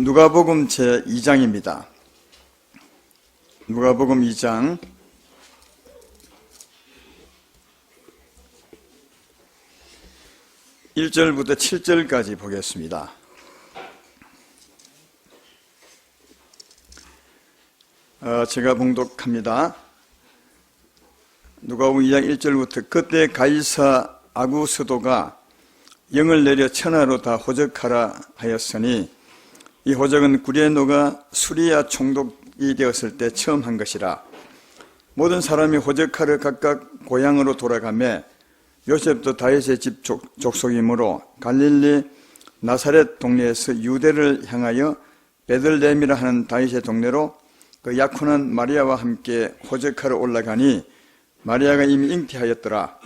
누가복음 제2장입니다. 누가복음 2장 1절부터 7절까지 보겠습니다. 제가 봉독합니다. 누가복음 2장 1절부터 그때 가이사 아구스도가 영을 내려 천하로 다 호적하라 하였으니 이 호적은 구레노가 수리아 총독이 되었을 때 처음 한 것이라. 모든 사람이 호적하러 각각 고향으로 돌아가매 요셉도 다윗의 집 족속이므로 갈릴리 나사렛 동네에서 유대를 향하여 베들레헴이라 하는 다윗의 동네로 그 약혼한 마리아와 함께 호적하러 올라가니 마리아가 이미 잉태하였더라.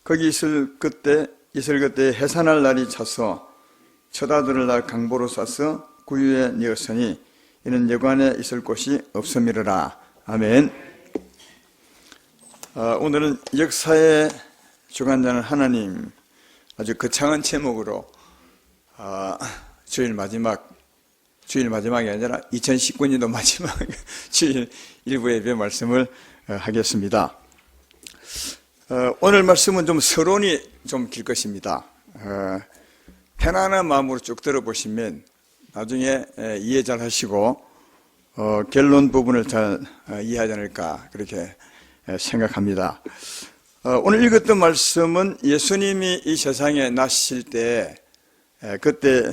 거기 있을 그때 해산할 날이 차서 첫 아들을 낳아 강보로 싸서 구유에 뉘었으니 이는 여관에 있을 곳이 없음이로라. 아멘. 오늘은 역사의 주관자는 하나님, 아주 거창한 제목으로 주일 마지막이 아니라 2019년도 마지막 주일 일부 예배 말씀을 하겠습니다. 오늘 말씀은 좀 서론이 좀 길 것입니다. 편안한 마음으로 쭉 들어보시면 나중에 이해 잘 하시고 결론 부분을 잘 이해하지 않을까 그렇게 생각합니다. 오늘 읽었던 말씀은 예수님이 이 세상에 나실 때 그때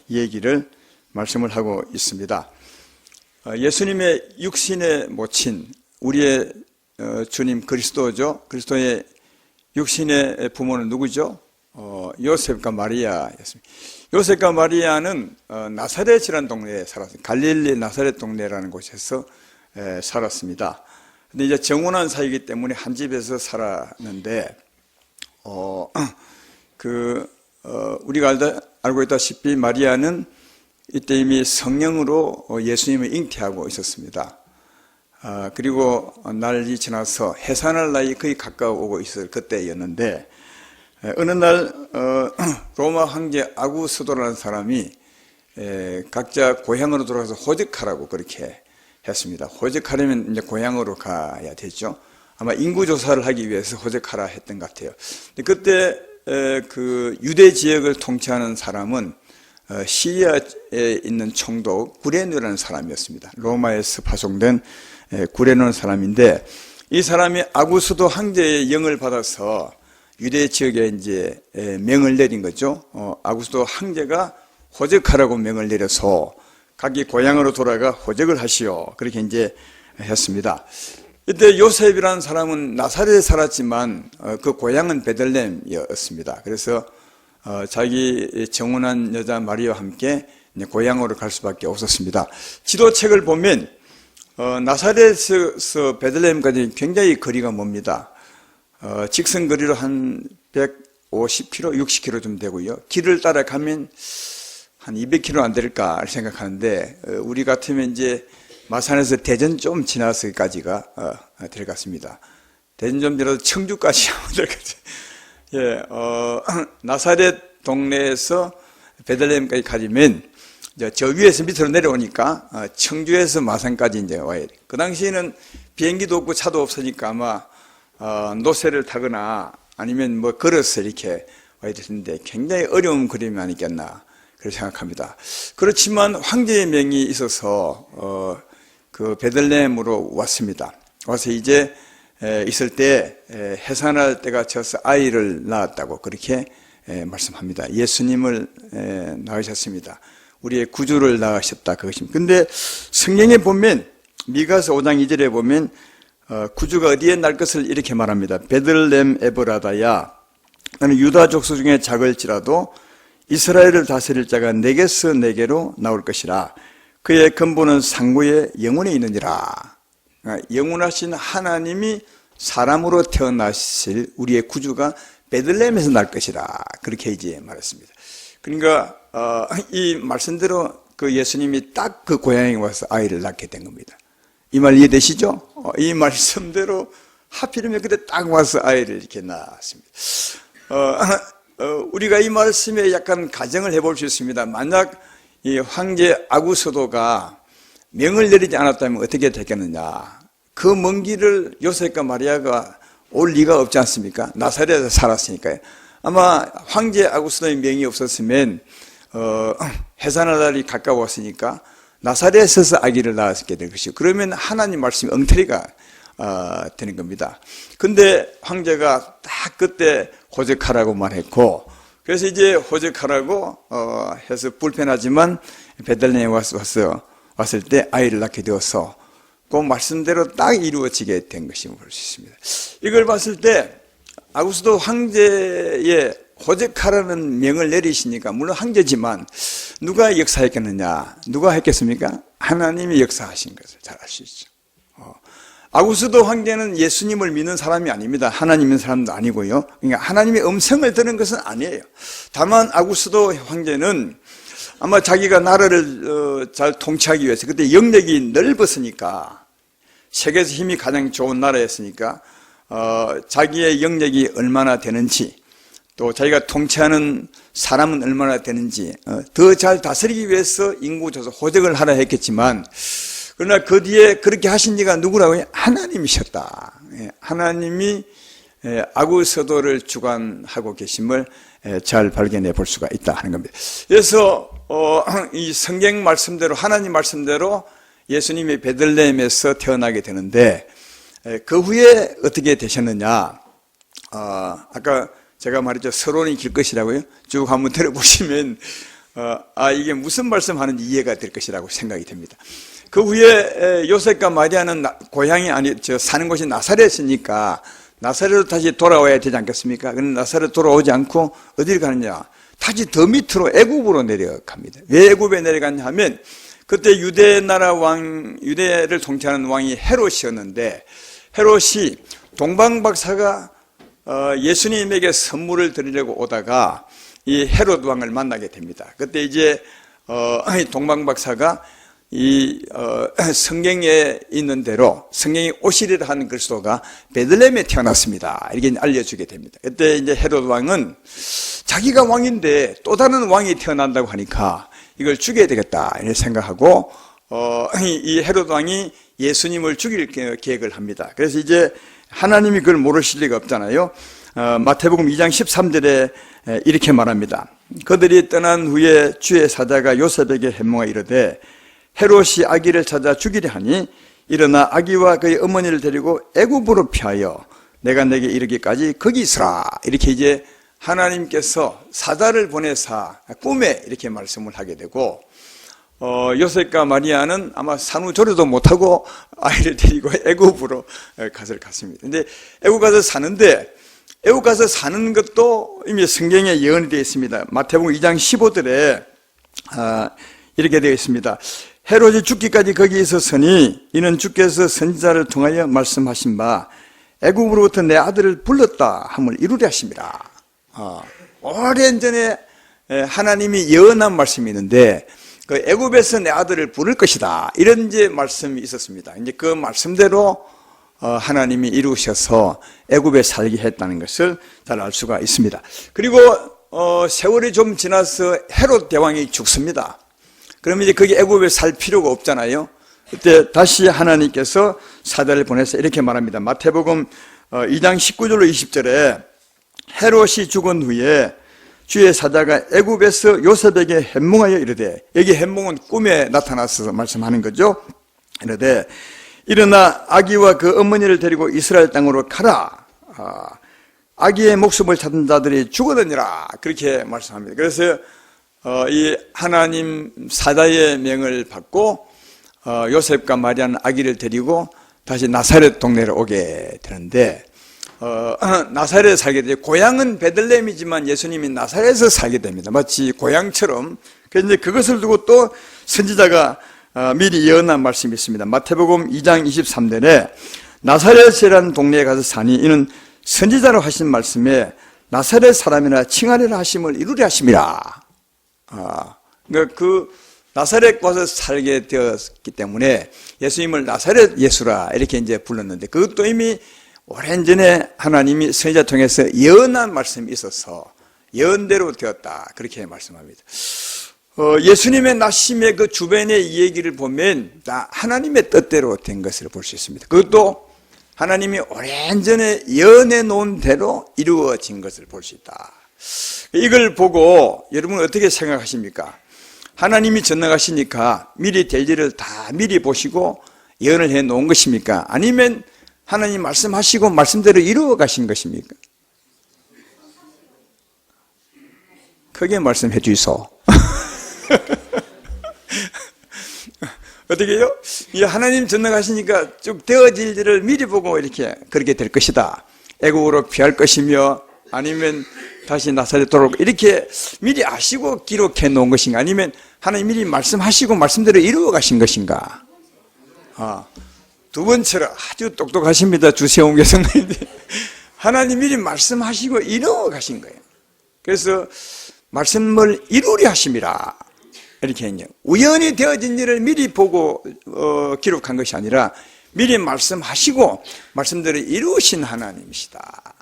얘기를 말씀을 하고 있습니다. 예수님의 육신의 모친, 우리의 주님 그리스도죠. 그리스도의 육신의 부모는 누구죠? 요셉과 마리아였습니다. 요셉과 마리아는 나사렛이라는 동네에 살았습니다. 갈릴리 나사렛 동네라는 곳에서 살았습니다. 근데 이제 정혼한 사이이기 때문에 한 집에서 살았는데, 우리가 알고 있다시피 마리아는 이때 이미 성령으로 예수님을 잉태하고 있었습니다. 그리고 날이 지나서 해산할 나이 거의 가까워오고 있을 그때였는데, 어느 날 로마 황제 아구스도라는 사람이 각자 고향으로 돌아가서 호적하라고 그렇게 했습니다. 호적하려면 이제 고향으로 가야 되죠. 아마 인구 조사를 하기 위해서 호적하라 했던 것 같아요. 그때 그 유대 지역을 통치하는 사람은 시리아에 있는 총독 구레노라는 사람이었습니다. 로마에서 파송된 구레노라는 사람인데, 이 사람이 아구스도 황제의 영을 받아서 유대 지역에 이제 명을 내린 거죠. 아구스도 황제가 호적하라고 명을 내려서 각기 고향으로 돌아가 호적을 하시오. 그렇게 이제 했습니다. 이때 요셉이라는 사람은 나사렛에 살았지만 그 고향은 베들레헴이었습니다. 그래서 자기 정혼한 여자 마리아와 함께 고향으로 갈 수밖에 없었습니다. 지도책을 보면 나사렛에서 베들레헴까지 굉장히 거리가 멉니다. 직선 거리로 한 150km, 60km 좀 되고요. 길을 따라가면 한 200km 안 될까 생각하는데, 우리 같으면 이제 마산에서 대전 좀 지나서까지가 될 것 같습니다. 대전 좀 지나서 청주까지 하면 될 것 같아요. 나사렛 동네에서 베들레헴까지 가려면 저 위에서 밑으로 내려오니까 청주에서 마산까지 이제 와야 돼요. 그 당시에는 비행기도 없고 차도 없으니까 아마 노새를 타거나 아니면 뭐 걸어서 이렇게 와야 되는데 굉장히 어려운 그림이 아니겠나 그렇게 생각합니다. 그렇지만 황제의 명이 있어서 그 베들레헴으로 왔습니다. 와서 이제 있을 때 해산할 때가 쳐서 아이를 낳았다고 그렇게 말씀합니다. 예수님을 낳으셨습니다. 우리의 구주를 낳으셨다 그것입니다. 근데 성경에 보면 미가서 5장 2절에 보면 구주가 어디에 날 것을 이렇게 말합니다. 베들레헴 에브라다야, 나는 유다 족속 중에 작을지라도 이스라엘을 다스릴 자가 내게서 내게로 나올 것이라. 그의 근본은 상고의 영혼에 있느니라. 영원하신 하나님이 사람으로 태어나실 우리의 구주가 베들레헴에서 날 것이라. 그렇게 이제 말했습니다. 그러니까 이 말씀대로 그 예수님이 딱 그 고향에 와서 아이를 낳게 된 겁니다. 이 말 이해되시죠? 이 말씀대로 하필이면 그때 딱 와서 아이를 이렇게 낳았습니다. 우리가 이 말씀에 약간 가정을 해볼 수 있습니다. 만약 이 황제 아구스도가 명을 내리지 않았다면 어떻게 됐겠느냐. 그 먼 길을 요셉과 마리아가 올 리가 없지 않습니까? 나사렛에서 살았으니까요. 아마 황제 아구스도의 명이 없었으면 해산할 날이 가까웠으니까 나사렛에서 아기를 낳았게 될 것이고, 그러면 하나님 말씀이 엉터리가 되는 겁니다. 근데 황제가 딱 그때 호적하라고 말했고, 그래서 이제 호적하라고 해서 불편하지만 베들레헴에 왔을 때 아이를 낳게 되어서 그 말씀대로 딱 이루어지게 된 것임을 볼 수 있습니다. 이걸 봤을 때 아구스도 황제의 호적하라는 명을 내리시니까, 물론 황제지만 누가 역사했겠느냐? 누가 했겠습니까? 하나님이 역사하신 것을 잘 알 수 있죠. 아구스도 황제는 예수님을 믿는 사람이 아닙니다. 하나님 믿는 사람도 아니고요. 그러니까 하나님의 음성을 들은 것은 아니에요. 다만 아구스도 황제는 아마 자기가 나라를 잘 통치하기 위해서, 그때 영역이 넓었으니까, 세계에서 힘이 가장 좋은 나라였으니까 자기의 영역이 얼마나 되는지, 또 자기가 통치하는 사람은 얼마나 되는지 더 잘 다스리기 위해서 인구 조사 호적을 하라 했겠지만, 그러나 그 뒤에 그렇게 하신 이가 누구라고요? 하나님이셨다. 하나님이 아구스도를 주관하고 계심을 잘 발견해 볼 수가 있다 하는 겁니다. 그래서 이 성경 말씀대로, 하나님 말씀대로 예수님이 베들레헴에서 태어나게 되는데, 그 후에 어떻게 되셨느냐? 아까 제가 말했죠. 서론이 길 것이라고요. 쭉 한번 들어보시면 이게 무슨 말씀하는지 이해가 될 것이라고 생각이 됩니다. 그 후에 요셉과 마리아는 고향이 사는 곳이 나사렛이니까 나사렛으로 다시 돌아와야 되지 않겠습니까? 그런데 나사렛 돌아오지 않고 어디를 가느냐? 다시 더 밑으로 애굽으로 내려갑니다. 왜 애굽에 내려갔냐 하면, 그때 유대를 통치하는 왕이 헤롯이었는데, 헤롯이 동방박사가 예수님에게 선물을 드리려고 오다가 이 헤롯 왕을 만나게 됩니다. 그때 이제 동방박사가 이 성경에 있는 대로, 성경이 오시리라 하는 그리스도가 베들레헴에 태어났습니다, 이렇게 알려주게 됩니다. 그때 이제 헤롯 왕은 자기가 왕인데 또 다른 왕이 태어난다고 하니까 이걸 죽여야 되겠다 이렇게 생각하고 이 헤롯 왕이 예수님을 죽일 계획을 합니다. 그래서 이제 하나님이 그걸 모르실 리가 없잖아요. 마태복음 2장 13절에 이렇게 말합니다. 그들이 떠난 후에 주의 사자가 요셉에게 해몽하여 이르되, 헤롯이 아기를 찾아 죽이려 하니 일어나 아기와 그의 어머니를 데리고 애굽으로 피하여 내가 내게 이르기까지 거기 있으라. 이렇게 이제 하나님께서 사자를 보내사 꿈에 이렇게 말씀을 하게 되고, 요셉과 마리아는 아마 산후조리도 못하고 아이를 데리고 애굽으로 갔습니다. 근데 애굽 가서 사는데, 애굽 가서 사는 것도 이미 성경에 예언이 되어 있습니다. 마태복음 2장 15절에 이렇게 되어 있습니다. 헤롯이 죽기까지 거기 있었으니 이는 주께서 선지자를 통하여 말씀하신 바 애굽으로부터 내 아들을 불렀다 함을 이루려 하심이라. 오랜 전에 하나님이 예언한 말씀이 있는데, 그 애굽에서 내 아들을 부를 것이다, 이런 이제 말씀이 있었습니다. 이제 그 말씀대로 하나님이 이루셔서 애굽에 살게 했다는 것을 잘 알 수가 있습니다. 그리고 세월이 좀 지나서 헤롯 대왕이 죽습니다. 그러면 이제 거기 애굽에 살 필요가 없잖아요. 그때 다시 하나님께서 사자를 보내서 이렇게 말합니다. 마태복음 2장 19절로 20절에 헤롯이 죽은 후에 주의 사자가 애굽에서 요셉에게 해몽하여 이르되, 여기 해몽은 꿈에 나타나서 말씀하는 거죠. 이르되 일어나 아기와 그 어머니를 데리고 이스라엘 땅으로 가라. 아기의 목숨을 찾은 자들이 죽어다니라. 그렇게 말씀합니다. 그래서 이 하나님 사자의 명을 받고 요셉과 마리아는 아기를 데리고 다시 나사렛 동네로 오게 되는데, 나사렛에 살게 되죠. 고향은 베들레헴이지만 예수님이 나사렛에서 살게 됩니다. 마치 고향처럼. 그래서 이제 그것을 두고 또 선지자가 미리 예언한 말씀이 있습니다. 마태복음 2장 23절에 나사렛이라는 동네에 가서 사니 이는 선지자로 하신 말씀에 나사렛 사람이나 칭하리라 하심을 이루려 하심이라. 그러니까 그 나사렛 와서 살게 되었기 때문에 예수님을 나사렛 예수라 이렇게 이제 불렀는데, 그것도 이미 오랜 전에 하나님이 선지자 통해서 예언한 말씀이 있어서 예언대로 되었다, 그렇게 말씀합니다. 예수님의 나심의 그 주변의 이야기를 보면 다 하나님의 뜻대로 된 것을 볼 수 있습니다. 그것도 하나님이 오랜전에 예언해 놓은 대로 이루어진 것을 볼 수 있다. 이걸 보고 여러분 어떻게 생각하십니까? 하나님이 전능하시니까 미리 될 일을 다 미리 보시고 예언을 해 놓은 것입니까? 아니면 하나님 말씀하시고 말씀대로 이루어 가신 것입니까? 크게 말씀해 주이소. 어떻게 해요? 이 하나님 전능하시니까 쭉 되어질 일을 미리 보고 이렇게 그렇게 될 것이다. 애국으로 피할 것이며 아니면 다시 나사렛 돌아오고 이렇게 미리 아시고 기록해 놓은 것인가? 아니면 하나님 미리 말씀하시고 말씀대로 이루어 가신 것인가? 두 번째로 아주 똑똑하십니다. 주세홍 교수님. 하나님 미리 말씀하시고 이루어 가신 거예요. 그래서 말씀을 이루려 하심이라. 이렇게 했냐. 우연히 되어진 일을 미리 보고 기록한 것이 아니라 미리 말씀하시고 말씀대로 이루신 하나님이시다.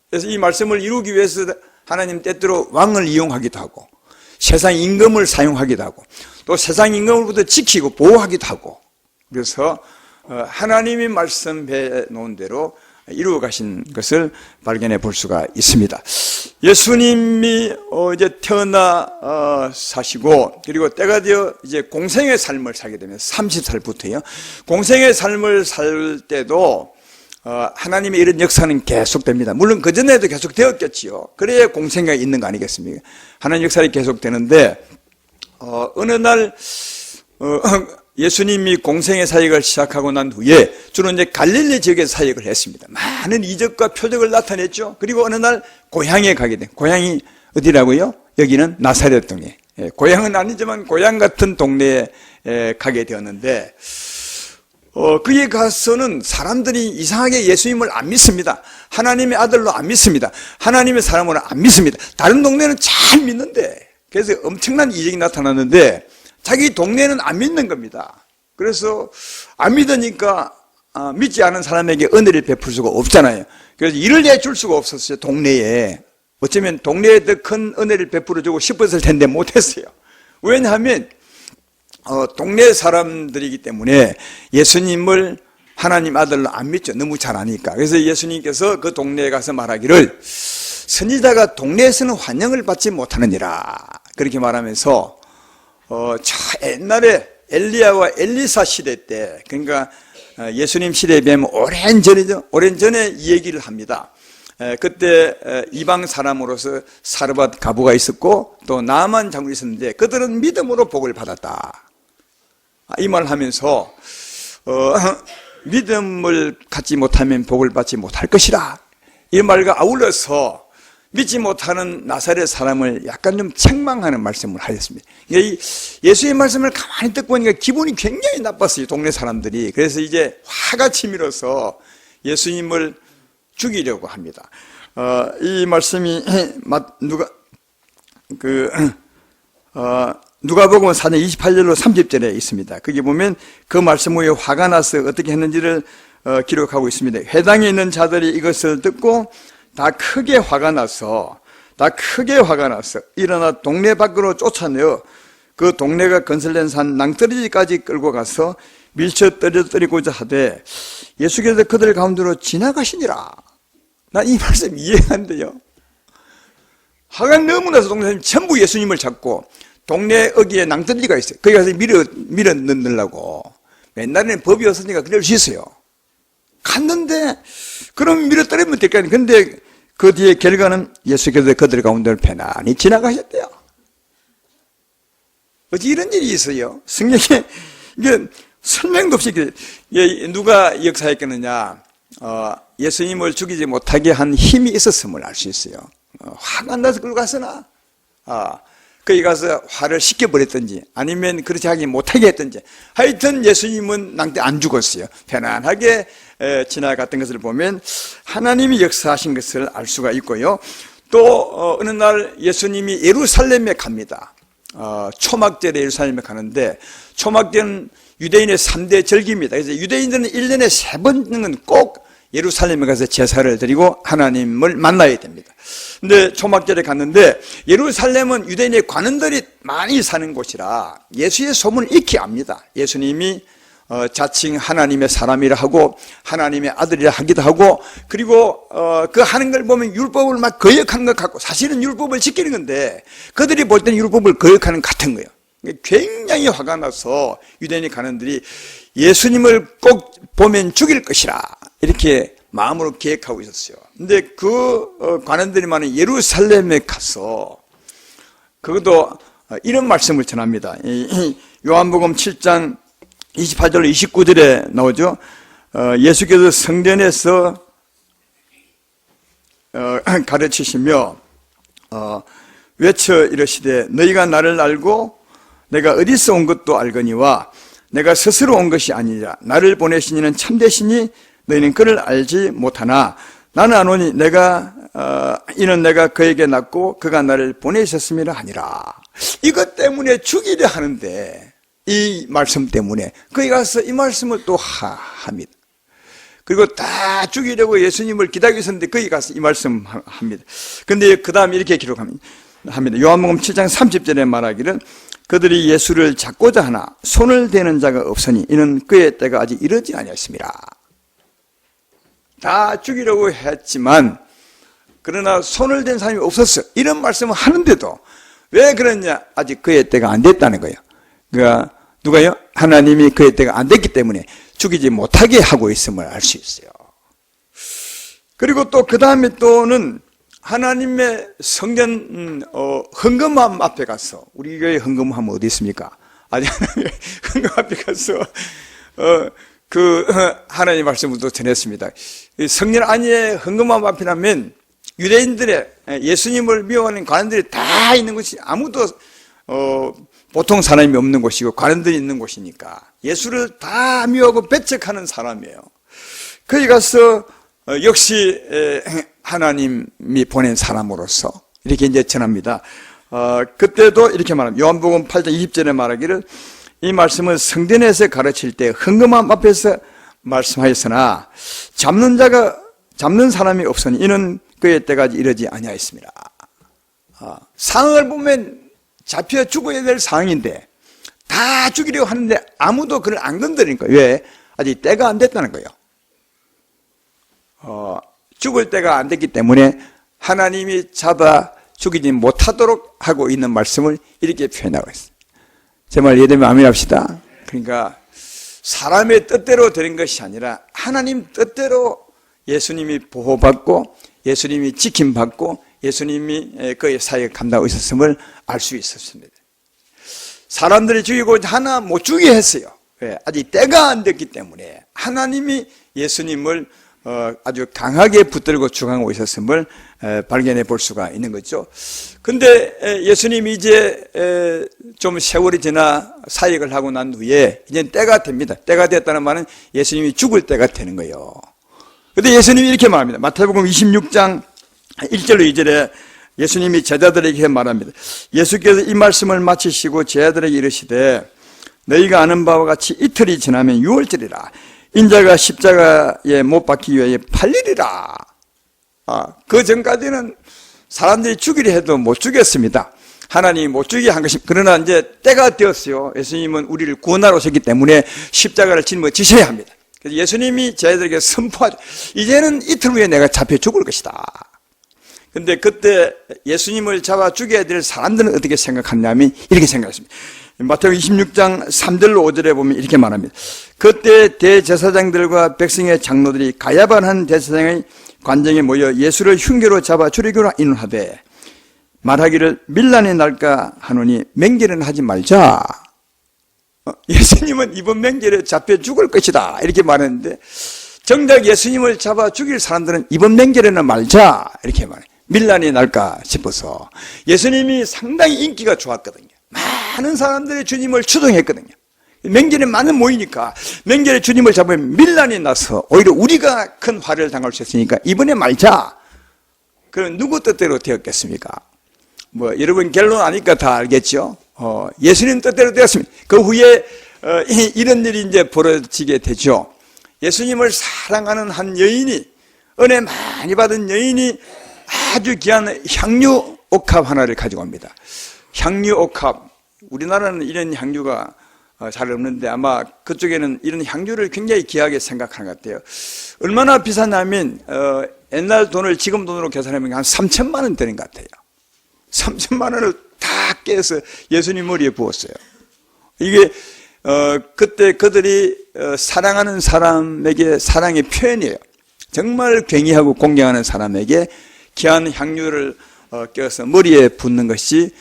그래서 이 말씀을 이루기 위해서 하나님 때때로 왕을 이용하기도 하고 세상 임금을 사용하기도 하고 또 세상 임금으로부터 지키고 보호하기도 하고 그래서 하나님이 말씀해 놓은 대로 이루어 가신 것을 발견해 볼 수가 있습니다. 예수님이 이제 태어나 사시고 그리고 때가 되어 이제 공생의 삶을 살게 되면 30살부터요. 공생의 삶을 살 때도 하나님의 이런 역사는 계속됩니다. 물론 그 전에도 계속 되었겠지요. 그래야 공생애가 있는 거 아니겠습니까? 하나님 역사가 계속되는데 어느 날 예수님이 공생의 사역을 시작하고 난 후에 주로 이제 갈릴리 지역에 사역을 했습니다. 많은 이적과 표적을 나타냈죠. 그리고 어느 날 고향에 가게 돼. 고향이 어디라고요? 여기는 나사렛 동네. 고향은 아니지만 고향 같은 동네에 가게 되었는데 거기에 가서는 사람들이 이상하게 예수님을 안 믿습니다. 하나님의 아들로 안 믿습니다. 하나님의 사람으로 안 믿습니다. 다른 동네는 잘 믿는데 그래서 엄청난 이적이 나타났는데 자기 동네는 안 믿는 겁니다. 그래서 안 믿으니까 믿지 않은 사람에게 은혜를 베풀 수가 없잖아요. 그래서 일을 내줄 수가 없었어요. 동네에. 어쩌면 동네에 더 큰 은혜를 베풀어 주고 싶었을 텐데 못했어요. 왜냐하면 동네 사람들이기 때문에 예수님을 하나님 아들로 안 믿죠. 너무 잘 아니까. 그래서 예수님께서 그 동네에 가서 말하기를 선지자가 동네에서는 환영을 받지 못하느니라 그렇게 말하면서 저 옛날에 엘리야와 엘리사 시대 때 그러니까 예수님 시대에 비하면 오랜 전이죠. 오랜 전에 이 얘기를 합니다. 그때 이방 사람으로서 사르밧 가부가 있었고 또 나아만 장군이 있었는데 그들은 믿음으로 복을 받았다. 이 말을 하면서 믿음을 갖지 못하면 복을 받지 못할 것이라. 이 말과 아울러서 믿지 못하는 나사렛 사람을 약간 좀 책망하는 말씀을 하셨습니다. 예수의 말씀을 가만히 듣고 보니까 기분이 굉장히 나빴어요. 동네 사람들이. 그래서 이제 화가 치밀어서 예수님을 죽이려고 합니다. 이 말씀이 누가복음 4장 28절로 30절에 있습니다. 거기 보면 그 말씀 후에 화가 나서 어떻게 했는지를 기록하고 있습니다. 회당에 있는 자들이 이것을 듣고 다 크게 화가 나서 일어나 동네 밖으로 쫓아내어 그 동네가 건설된 산 낭떠러지까지 끌고 가서 밀쳐 떨어뜨리고자 하되 예수께서 그들 가운데로 지나가시니라. 나 이 말씀 이해가 안 돼요. 화가 너무 나서 동네 사람이 전부 예수님을 잡고 동네 어귀에 낭떠러지가 있어요. 거기 가서 밀어 넣으려고. 옛날에는 법이 없으니까 그럴 수 있어요. 갔는데 그럼 밀어 떨어지면 될 거 아니에요. 근데 그 뒤에 결과는 예수께서 그들 가운데를 편안히 지나가셨대요. 어찌 이런 일이 있어요? 성경에 이게 설명도 없이 누가 역사했겠느냐? 예수님을 죽이지 못하게 한 힘이 있었음을 알 수 있어요. 화가 나서 끌고 갔으나 거기 가서 화를 식혀버렸든지 아니면 그렇지 하기 못하게 했든지 하여튼 예수님은 낭때 안 죽었어요. 편안하게 지나갔던 것을 보면 하나님이 역사하신 것을 알 수가 있고요. 또 어느 날 예수님이 예루살렘에 갑니다. 초막절에 예루살렘에 가는데 초막절은 유대인의 3대 절기입니다. 그래서 유대인들은 1년에 3번은 꼭 예루살렘에 가서 제사를 드리고 하나님을 만나야 됩니다. 근데 초막절에 갔는데 예루살렘은 유대인의 관원들이 많이 사는 곳이라 예수의 소문을 익히 압니다. 예수님이 자칭 하나님의 사람이라 하고 하나님의 아들이라 하기도 하고, 그리고 그 하는 걸 보면 율법을 막 거역하는 것 같고 사실은 율법을 지키는 건데 그들이 볼 때는 율법을 거역하는 것 같은 거예요. 굉장히 화가 나서 유대인의 관원들이 예수님을 꼭 보면 죽일 것이라 이렇게 마음으로 계획하고 있었어요. 근데 그 관원들이 많은 예루살렘에 가서 그것도 이런 말씀을 전합니다. 요한복음 7장 28절 29절에 나오죠. 예수께서 성전에서 가르치시며 외쳐 이르시되 너희가 나를 알고 내가 어디서 온 것도 알거니와 내가 스스로 온 것이 아니라 나를 보내신 이는 참되시니 너희는 그를 알지 못하나 나는 아노니 이는 내가 그에게 낳고 그가 나를 보내셨음이라 하니라. 이것 때문에 죽이려 하는데 이 말씀 때문에 거기 가서 이 말씀을 또 합니다. 그리고 다 죽이려고 예수님을 기다리고 있었는데 거기 가서 이 말씀 합니다. 근데 그 다음에 이렇게 기록합니다. 요한복음 7장 30절에 말하기를 그들이 예수를 잡고자 하나 손을 대는 자가 없으니 이는 그의 때가 아직 이르지 아니하였습니다. 다 죽이려고 했지만 그러나 손을 댄 사람이 없었어요. 이런 말씀을 하는데도 왜 그러냐? 아직 그의 때가 안 됐다는 거예요. 그러니까 누가요? 하나님이 그의 때가 안 됐기 때문에 죽이지 못하게 하고 있음을 알 수 있어요. 그리고 또 그 다음에 또는 하나님의 성전 헌금함 앞에 가서, 우리 교회 헌금함은 어디 있습니까? 아니, 하나님의 헌금 앞에 가서 하나님 말씀을 또 전했습니다. 성전 안에 헌금함 앞이라면 유대인들의 예수님을 미워하는 관원들이 다 있는 곳이 아무도 보통 사람이 없는 곳이고 관원들이 있는 곳이니까 예수를 다 미워하고 배척하는 사람이에요. 거기 가서 역시 하나님이 보낸 사람으로서 이렇게 이제 전합니다. 그때도 이렇게 말합니다. 요한복음 8장 20절에 말하기를 이 말씀을 성전에서 가르칠 때 헌금함 앞에서 말씀하였으나 잡는 사람이 없으니 이는 그의 때가 이르지 아니하였습니다. 상황을 보면 잡혀 죽어야 될 상황인데 다 죽이려고 하는데 아무도 그를 안 건드리니까. 왜? 아직 때가 안 됐다는 거예요. 죽을 때가 안 됐기 때문에 하나님이 잡아 죽이지 못하도록 하고 있는 말씀을 이렇게 표현하고 있어요. 제 말 이해되면 아멘 합시다. 그러니까 사람의 뜻대로 되는 것이 아니라 하나님 뜻대로 예수님이 보호받고 예수님이 지킴받고 예수님이 그의 사역을 감당하고 있었음을 알 수 있었습니다. 사람들이 죽이고 하나 못 죽게 했어요. 왜? 아직 때가 안 됐기 때문에 하나님이 예수님을 아주 강하게 붙들고 주강하고 있었음을 발견해 볼 수가 있는 거죠. 근데 예수님이 이제 좀 세월이 지나 사역을 하고 난 후에 이제 때가 됩니다. 때가 됐다는 말은 예수님이 죽을 때가 되는 거예요. 근데 예수님이 이렇게 말합니다. 마태복음 26장 1절로 2절에 예수님이 제자들에게 말합니다. 예수께서 이 말씀을 마치시고 제자들에게 이르시되 너희가 아는 바와 같이 이틀이 지나면 유월절이라 인자가 십자가에 못 박히기 위해 팔리리라. 그 전까지는 사람들이 죽이려 해도 못 죽였습니다. 하나님이 못 죽이게 한 것입니다. 그러나 이제 때가 되었어요. 예수님은 우리를 구원하러 오셨기 때문에 십자가를 짊어지셔야 합니다. 그래서 예수님이 제자들에게 선포하죠. 이제는 이틀 후에 내가 잡혀 죽을 것이다. 근데 그때 예수님을 잡아 죽여야 될 사람들은 어떻게 생각하냐면 이렇게 생각했습니다. 마태복음 26장 3절로 5절에 보면 이렇게 말합니다. 그때 대제사장들과 백성의 장로들이 가야반 한 대제사장의 관정에 모여 예수를 흉계로 잡아 죽이기로 인하되 말하기를 밀란이 날까 하노니 맹계는 하지 말자. 예수님은 이번 맹계에 잡혀 죽을 것이다 이렇게 말했는데 정작 예수님을 잡아 죽일 사람들은 이번 맹계에는 말자 이렇게 말해요. 밀란이 날까 싶어서. 예수님이 상당히 인기가 좋았거든요. 많은 사람들이 주님을 추종했거든요. 맹절에 많은 모이니까 맹절에 주님을 잡으면 밀란이 나서 오히려 우리가 큰 화를 당할 수 있으니까 이번에 말자. 그럼 누구 뜻대로 되었겠습니까? 여러분 결론 아니까 다 알겠죠? 예수님 뜻대로 되었습니다. 그 후에 이런 일이 이제 벌어지게 되죠. 예수님을 사랑하는 한 여인이, 은혜 많이 받은 여인이 아주 귀한 향유 옥합 하나를 가지고 옵니다. 향유 옥합, 우리나라는 이런 향유가 잘 없는데 아마 그쪽에는 이런 향유를 굉장히 귀하게 생각하는 것 같아요. 얼마나 비싸냐면 옛날 돈을 지금 돈으로 계산하면 한 3천만 원 되는 것 같아요. 3천만 원을 다 깨서 예수님 머리에 부었어요. 이게 그때 그들이 사랑하는 사람에게 사랑의 표현이에요. 정말 굉장하고 공경하는 사람에게 귀한 향유를 껴서 머리에 붓는 것이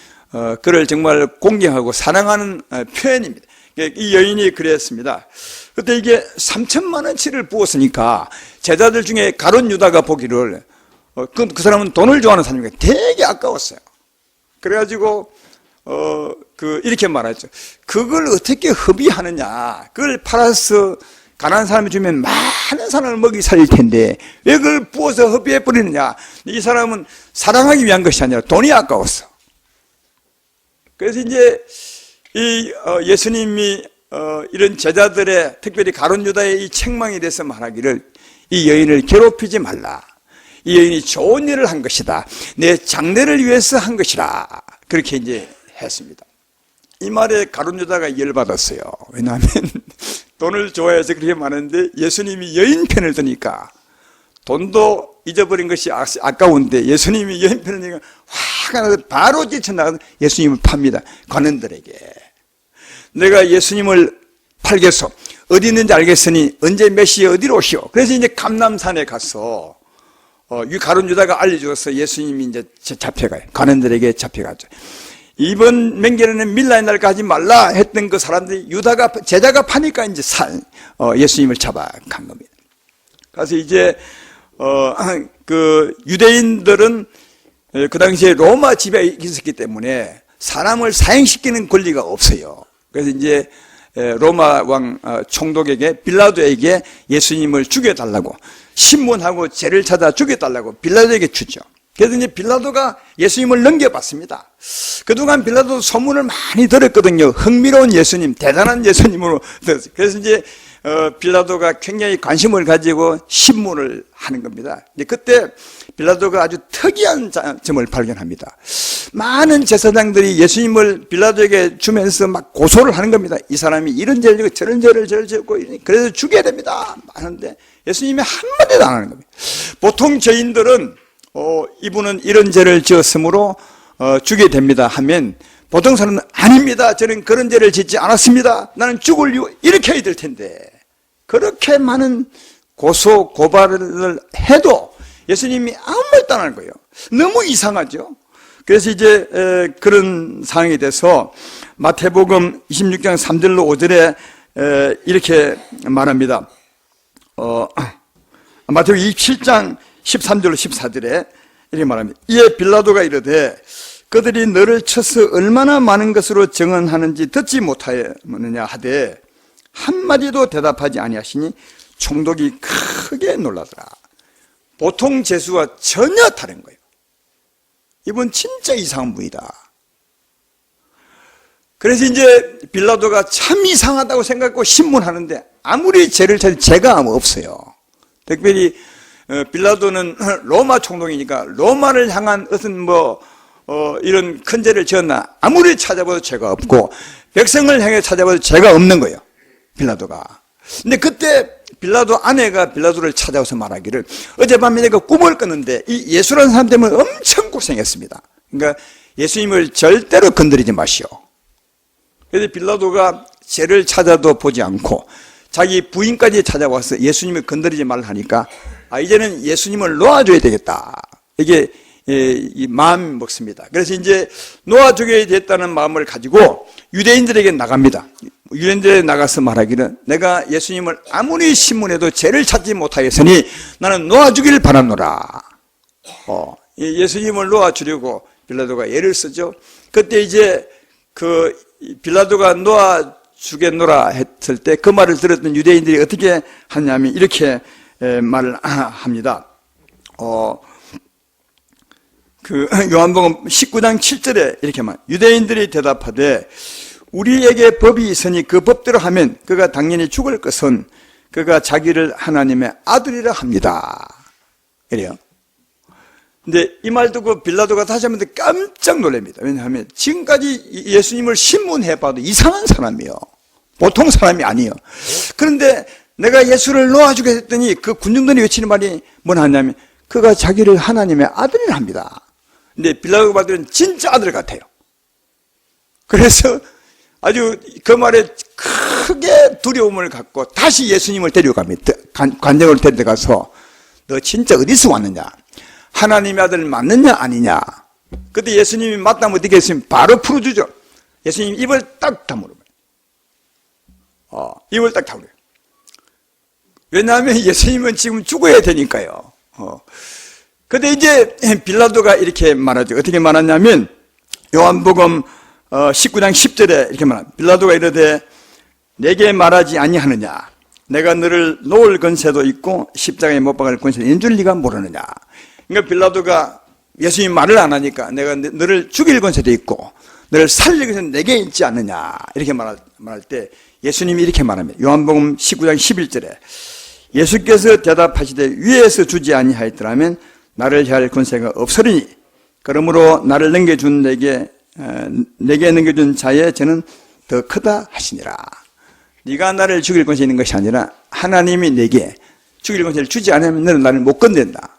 그를 정말 공경하고 사랑하는 표현입니다. 이 여인이 그랬습니다. 그때 이게 3천만 원치를 부었으니까 제자들 중에 가룟 유다가 보기를 그 사람은 돈을 좋아하는 사람이니까 되게 아까웠어요. 그래가지고 이렇게 말하죠. 그걸 어떻게 허비하느냐. 그걸 팔아서 가난한 사람이 주면 많은 사람을 먹이 살릴 텐데 왜 그걸 부어서 허비해 버리느냐. 이 사람은 사랑하기 위한 것이 아니라 돈이 아까웠어. 그래서 이제 예수님이 이런 제자들의, 특별히 가룟 유다의 이 책망에 대해서 말하기를, 이 여인을 괴롭히지 말라. 이 여인이 좋은 일을 한 것이다. 내 장래를 위해서 한 것이라. 그렇게 이제 했습니다. 이 말에 가룟 유다가 열받았어요. 왜냐하면 돈을 좋아해서 그렇게 말하는데 예수님이 여인 편을 드니까, 돈도 잊어버린 것이 아까운데 예수님이 여인 편을 드니까 화가 나서 바로 뛰쳐나가서 예수님을 팝니다. 관원들에게. 내가 예수님을 팔겠소. 어디 있는지 알겠으니 언제 몇 시에 어디로 오시오. 그래서 이제 감람산에 가서 가룟 유다가 알려줘서 예수님이 이제 잡혀가요. 관원들에게 잡혀가죠. 이번 명절에는 밀라의 날 가지 말라 했던 그 사람들이 제자가 파니까 이제 예수님을 잡아간 겁니다. 그래서 이제 그 유대인들은 그 당시에 로마 지배에 있었기 때문에 사람을 사형시키는 권리가 없어요. 그래서 이제 로마 왕 총독에게, 빌라도에게 예수님을 죽여달라고 신문하고 죄를 찾아 죽여달라고 빌라도에게 주죠. 그래서 이제 빌라도가 예수님을 넘겨봤습니다. 그동안 빌라도 소문을 많이 들었거든요. 흥미로운 예수님, 대단한 예수님으로 들었어요. 그래서 이제 빌라도가 굉장히 관심을 가지고 신문을 하는 겁니다. 그때 빌라도가 아주 특이한 점을 발견합니다. 많은 제사장들이 예수님을 빌라도에게 주면서 막 고소를 하는 겁니다. 이 사람이 이런 죄를 지고 저런 죄를 짓고 그래서 죽여야 됩니다 하는데 예수님이 한마디도 안 하는 겁니다. 보통 죄인들은 이분은 이런 죄를 지었으므로 죽여야 됩니다 하면 보통 사람은 아닙니다. 저는 그런 죄를 짓지 않았습니다. 나는 죽을 이유, 이렇게 해야 될 텐데 그렇게 많은 고소 고발을 해도 예수님이 아무 말도 안 하는 거예요. 너무 이상하죠. 그래서 이제 그런 상황이 돼서 마태복음 26장 3절로 5절에 이렇게 말합니다. 마태복음 27장 13절로 14절에 이렇게 말합니다. 이에 빌라도가 이르되 그들이 너를 쳐서 얼마나 많은 것으로 증언하는지 듣지 못하였느냐 하되 한마디도 대답하지 아니하시니 총독이 크게 놀라더라. 보통 죄수와 전혀 다른 거예요. 이분 진짜 이상한 분이다. 그래서 이제 빌라도가 참 이상하다고 생각하고 신문하는데 아무리 죄를 찾아도 죄가 없어요. 특별히 빌라도는 로마 총독이니까 로마를 향한 어떤 이런 큰 죄를 지었나 아무리 찾아봐도 죄가 없고 백성을 향해 찾아봐도 죄가 없는 거예요. 빌라도가. 근데 그때 빌라도 아내가 빌라도를 찾아와서 말하기를 어젯밤에 내가 꿈을 꿨는데 이 예수라는 사람 때문에 엄청 고생했습니다. 그러니까 예수님을 절대로 건드리지 마시오. 그래서 빌라도가 죄를 찾아도 보지 않고 자기 부인까지 찾아와서 예수님을 건드리지 말라 하니까 이제는 예수님을 놓아줘야 되겠다. 이게 이 마음이 먹습니다. 그래서 이제 놓아주게 됐다는 마음을 가지고 유대인들에게 나갑니다. 유대인들에게 나가서 말하기를 내가 예수님을 아무리 신문해도 죄를 찾지 못하였으니 나는 놓아주기를 바라노라. 예수님을 놓아주려고 빌라도가 애를 쓰죠. 그때 이제 그 빌라도가 놓아주겠노라 했을 때 그 말을 들었던 유대인들이 어떻게 하냐면 이렇게 말을 합니다. 그 요한복음 19장 7절에 이렇게 말. 유대인들이 대답하되 우리에게 법이 있으니 그 법대로 하면 그가 당연히 죽을 것은 그가 자기를 하나님의 아들이라 합니다. 이래요. 근데 이 말 듣고 빌라도가 다시 한번 깜짝 놀랍니다. 왜냐하면 지금까지 예수님을 신문해봐도 이상한 사람이요. 보통 사람이 아니에요. 그런데 내가 예수를 놓아주게 했더니 그 군중들이 외치는 말이 뭐냐 하냐면 그가 자기를 하나님의 아들이라 합니다. 근데 빌라도가 받은 진짜 아들 같아요. 그래서 아주 그 말에 크게 두려움을 갖고 다시 예수님을 데려갑니다. 관정으로 데려가서 너 진짜 어디서 왔느냐? 하나님의 아들 맞느냐 아니냐? 그때 예수님이 맞다면 어떻게 했으면 바로 풀어주죠. 예수님 입을 딱 다물어요. 입을 딱 다물어요. 왜냐하면 예수님은 지금 죽어야 되니까요. 근데 이제 빌라도가 이렇게 말하죠. 어떻게 말하냐면 요한복음 19장 10절에 이렇게 말합니다. 빌라도가 이르되 내게 말하지 아니하느냐? 내가 너를 놓을 권세도 있고 십자가에 못 박을 권세도 있는 줄 네가 모르느냐? 그러니까 빌라도가 예수님 말을 안 하니까 내가 너를 죽일 권세도 있고 너를 살릴 권세는 내게 있지 않느냐? 이렇게 말할 때 예수님이 이렇게 말합니다. 요한복음 19장 11절에 예수께서 대답하시되 위에서 주지 아니하였더라면 나를 해할 권세가 없으리니 그러므로 나를 넘겨준 내게 넘겨준 자의 죄는 더 크다 하시니라. 네가 나를 죽일 권세 있는 것이 아니라 하나님이 내게 죽일 권세를 주지 않으면 너는 나를 못 건든다.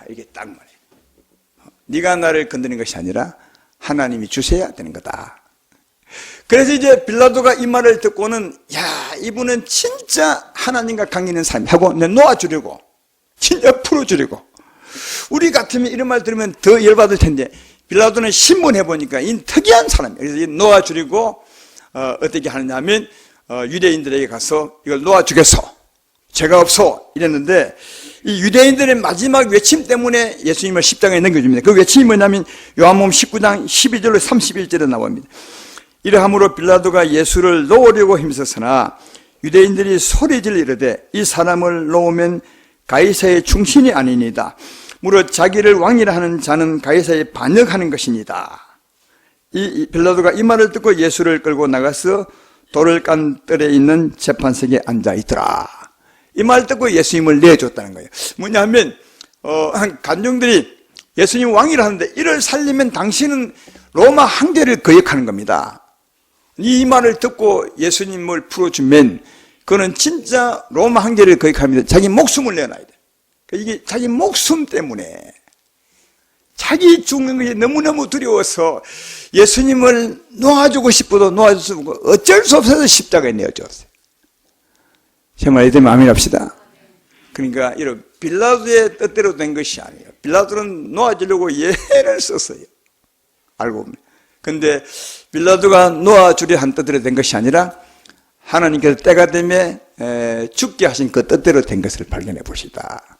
이게 딱 말이에요. 네가 나를 건드는 것이 아니라 하나님이 주셔야 되는 거다. 그래서 이제 빌라도가 이 말을 듣고는 이분은 진짜 하나님과 관계 있는 사람 하고 놓아주려고 진짜 풀어주려고. 우리 같으면 이런 말 들으면 더 열받을 텐데 빌라도는 신문해보니까 이 특이한 사람이에요. 그래서 놓아주려고 어떻게 하느냐 하면 유대인들에게 가서 이걸 놓아주겠소. 죄가 없어. 이랬는데 이 유대인들의 마지막 외침 때문에 예수님을 십자가에 넘겨줍니다. 그 외침이 뭐냐면 요한복음 19장 12절로 31절에 나옵니다. 이러함으로 빌라도가 예수를 놓으려고 힘썼으나 유대인들이 소리질러 이르되 이 사람을 놓으면 가이사의 충신이 아니니이다. 무릇 자기를 왕이라 하는 자는 가이사에 반역하는 것이니다. 이 빌라도가 이 말을 듣고 예수를 끌고 나가서 돌을 깐 뜰에 있는 재판석에 앉아 있더라. 이 말 듣고 예수님을 내줬다는 거예요. 뭐냐면 관중들이 예수님 왕이라 하는데 이를 살리면 당신은 로마 황제를 거역하는 겁니다. 이 말을 듣고 예수님을 풀어주면 그는 진짜 로마 황제를 거역합니다. 자기 목숨을 내놔야 돼. 이게 자기 목숨 때문에 자기 죽는 것이 너무너무 두려워서 예수님을 놓아주고 싶어도 놓아줄 수 없고 어쩔 수 없어서 십자가에 내어줬어요. 정말 이들 마음이랍시다. 그러니까 이런 빌라도의 뜻대로 된 것이 아니에요. 빌라도는 놓아주려고 예를 썼어요. 알고 보면. 근데 빌라도가 놓아주려 한 뜻대로 된 것이 아니라 하나님께서 때가 되면 죽게 하신 그 뜻대로 된 것을 발견해 보시다.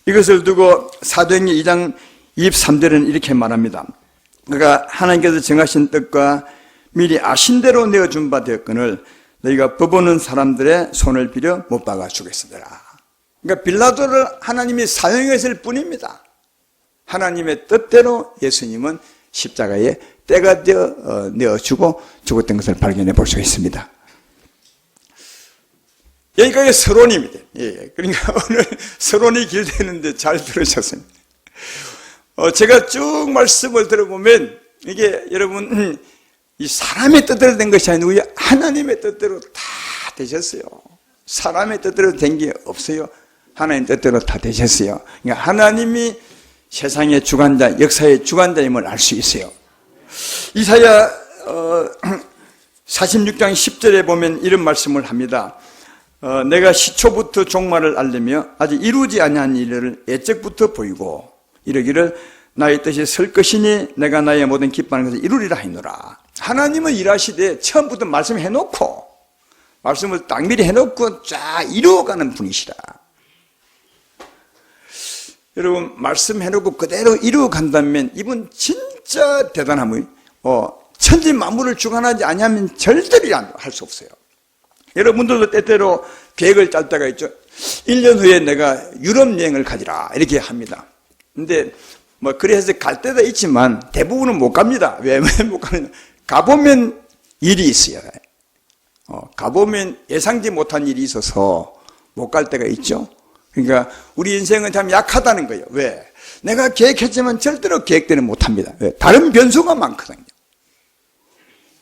이것을 두고 사도행전 2장 23절은 이렇게 말합니다. 그러니까 하나님께서 정하신 뜻과 미리 아신 대로 내어준 바 되었거늘 너희가 법오는 사람들의 손을 빌어 못 박아 죽였으리라. 그러니까 빌라도를 하나님이 사용했을 뿐입니다. 하나님의 뜻대로 예수님은 십자가에 때가 되어 내어주고 죽었던 것을 발견해 볼 수 있습니다. 여기까지 서론입니다. 그러니까 오늘 서론이 길대는데 잘 들으셨습니다. 제가 쭉 말씀을 들어보면 이게 여러분 이 사람의 뜻대로 된 것이 아니고 하나님의 뜻대로 다 되셨어요. 사람의 뜻대로 된 게 없어요. 하나님 뜻대로 다 되셨어요. 그러니까 하나님이 세상의 주관자, 역사의 주관자임을 알 수 있어요. 이사야 46장 10절에 보면 이런 말씀을 합니다. 내가 시초부터 종말을 알리며 아직 이루지 아니한 일을 예적부터 보이고 이르기를 나의 뜻이 설 것이니 내가 나의 모든 기뻐하는 것을 이루리라 하노라. 하나님은 일하시되 처음부터 말씀해놓고 말씀을 딱 미리 해놓고 쫙 이루어가는 분이시라. 여러분 말씀해놓고 그대로 이루어간다면 이분 진짜 대단함을 천지 만물을 주관하지 아니하면 절대로 할 수 없어요. 여러분들도 때때로 계획을 짤 때가 있죠. 1년 후에 내가 유럽 여행을 가지라 이렇게 합니다. 근데 뭐 그래서 갈 때도 있지만 대부분은 못 갑니다. 왜 못 가느냐? 가보면 일이 있어요. 가보면 예상치 못한 일이 있어서 못 갈 때가 있죠. 그러니까 우리 인생은 참 약하다는 거예요. 왜? 내가 계획했지만 절대로 계획대로 못합니다. 왜? 다른 변수가 많거든요.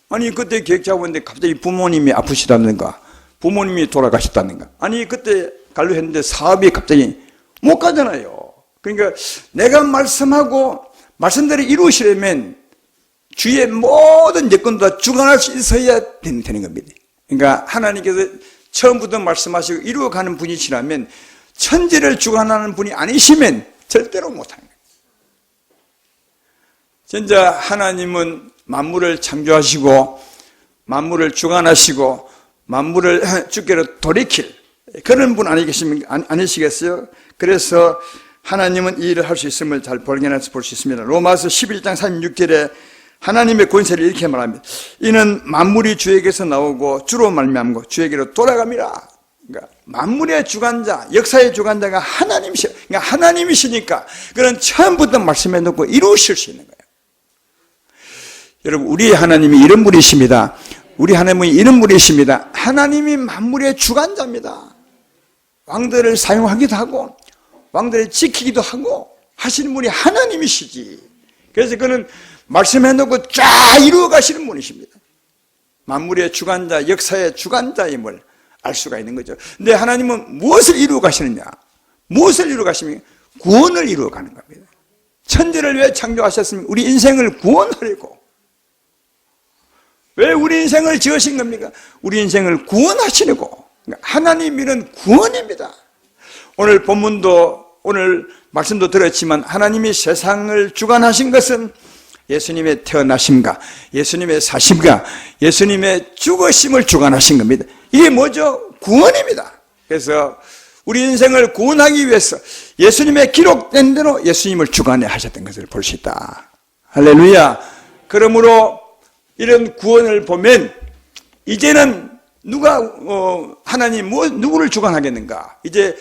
아니 그때 계획 잡았는데 갑자기 부모님이 아프시다는가, 부모님이 돌아가셨다는가, 아니 그때 가려고 했는데 사업이 갑자기 못 가잖아요. 그러니까 내가 말씀하고 말씀대로 이루시려면 주위의 모든 여건도 다 주관할 수 있어야 되는 겁니다. 그러니까 하나님께서 처음부터 말씀하시고 이루어가는 분이시라면 천지를 주관하는 분이 아니시면 절대로 못하는 거예요. 진짜 하나님은 만물을 창조하시고 만물을 주관하시고 만물을 주께로 돌이킬 그런 분 아니시겠어요? 그래서 하나님은 이 일을 할 수 있음을 잘 발견해서 볼 수 있습니다. 로마서 11장 36절에 하나님의 권세를 이렇게 말합니다. 이는 만물이 주에게서 나오고 주로 말미암고 주에게로 돌아갑니다. 그러니까 만물의 주관자, 역사의 주관자가 그러니까 하나님이시니까 그런 처음부터 말씀해 놓고 이루실 수 있는 거예요. 여러분, 우리 하나님이 이런 분이십니다. 우리 하나님은 이런 분이십니다. 하나님이 만물의 주관자입니다. 왕들을 사용하기도 하고 왕들을 지키기도 하고 하시는 분이 하나님이시지. 그래서 그는 말씀해 놓고 쫙 이루어 가시는 분이십니다. 만물의 주관자, 역사의 주관자임을 알 수가 있는 거죠. 근데 하나님은 무엇을 이루어 가시느냐? 무엇을 이루어 가시면 구원을 이루어 가는 겁니다. 천지를 왜 창조하셨습니까? 우리 인생을 구원하려고. 왜 우리 인생을 지으신 겁니까? 우리 인생을 구원하시려고. 하나님이는 구원입니다. 오늘 본문도 오늘 말씀도 들었지만 하나님이 세상을 주관하신 것은 예수님의 태어나심과 예수님의 사심과 예수님의 죽으심을 주관하신 겁니다. 이게 뭐죠? 구원입니다. 그래서 우리 인생을 구원하기 위해서 예수님의 기록된 대로 예수님을 주관해 하셨던 것을 볼 수 있다. 할렐루야. 그러므로 이런 구원을 보면 이제는 하나님 누구를 주관하겠는가? 이제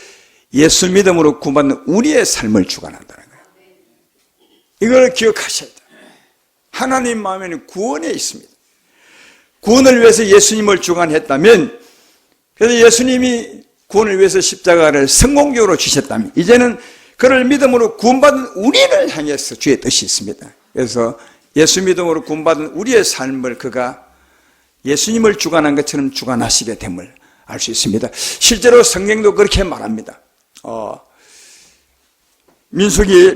예수 믿음으로 구원받는 우리의 삶을 주관한다는 거예요. 이걸 기억하셔야 돼요. 하나님 마음에는 구원에 있습니다. 구원을 위해서 예수님을 주관했다면, 그래서 예수님이 구원을 위해서 십자가를 성공적으로 주셨다면 이제는 그를 믿음으로 구원받은 우리를 향해서 주의 뜻이 있습니다. 그래서 예수 믿음으로 구원받은 우리의 삶을 그가 예수님을 주관한 것처럼 주관하시게 됨을 알 수 있습니다. 실제로 성경도 그렇게 말합니다. 민수기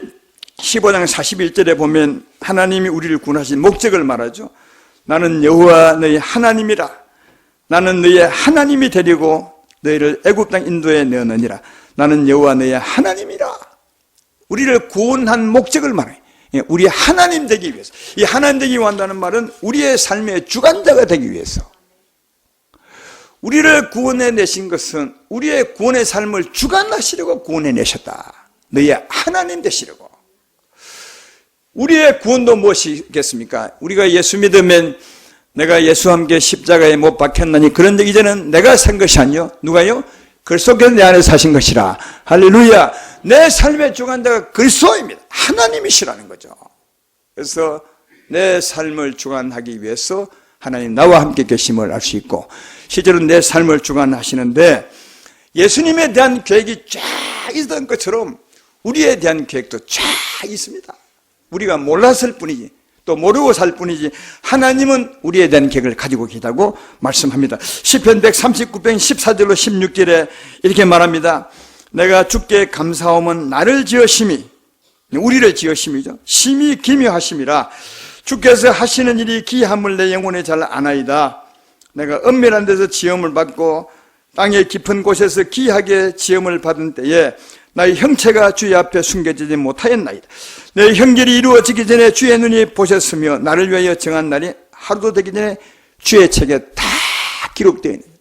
15장 41절에 보면 하나님이 우리를 구원하신 목적을 말하죠. 나는 여호와 너희 하나님이라. 나는 너희의 하나님이 되리고 너희를 애굽 땅 인도에 내어느니라. 나는 여호와 너희의 하나님이라. 우리를 구원한 목적을 말해요. 우리 하나님 되기 위해서. 이 하나님 되기 원한다는 말은 우리의 삶의 주관자가 되기 위해서. 우리를 구원해 내신 것은 우리의 구원의 삶을 주관하시려고 구원해 내셨다. 너희의 하나님 되시려고. 우리의 구원도 무엇이겠습니까? 우리가 예수 믿으면 내가 예수와 함께 십자가에 못 박혔나니 그런데 이제는 내가 산 것이 아니요. 누가요? 그리스도께서 내 안에 사신 것이라. 할렐루야. 내 삶의 주관자가 그리스도입니다. 하나님이시라는 거죠. 그래서 내 삶을 주관하기 위해서 하나님 나와 함께 계심을 알 수 있고, 실제로 내 삶을 주관하시는데 예수님에 대한 계획이 쫙 있던 것처럼 우리에 대한 계획도 쫙 있습니다. 우리가 몰랐을 뿐이지, 또 모르고 살 뿐이지 하나님은 우리에 대한 계획을 가지고 계시다고 말씀합니다. 시편 139편 14절로 16절에 이렇게 말합니다. 내가 주께 감사함은 나를 지으심이, 우리를 지으심이죠. 심히 기묘하심이라. 주께서 하시는 일이 기함을 내 영혼에 잘 아나이다. 내가 은밀한 데서 지음을 받고 땅의 깊은 곳에서 기하게 지음을 받은 때에 나의 형체가 주의 앞에 숨겨지지 못하였나이다. 내 형결이 이루어지기 전에 주의 눈이 보셨으며 나를 위하여 정한 날이 하루도 되기 전에 주의 책에 다 기록되어 있는 거예요.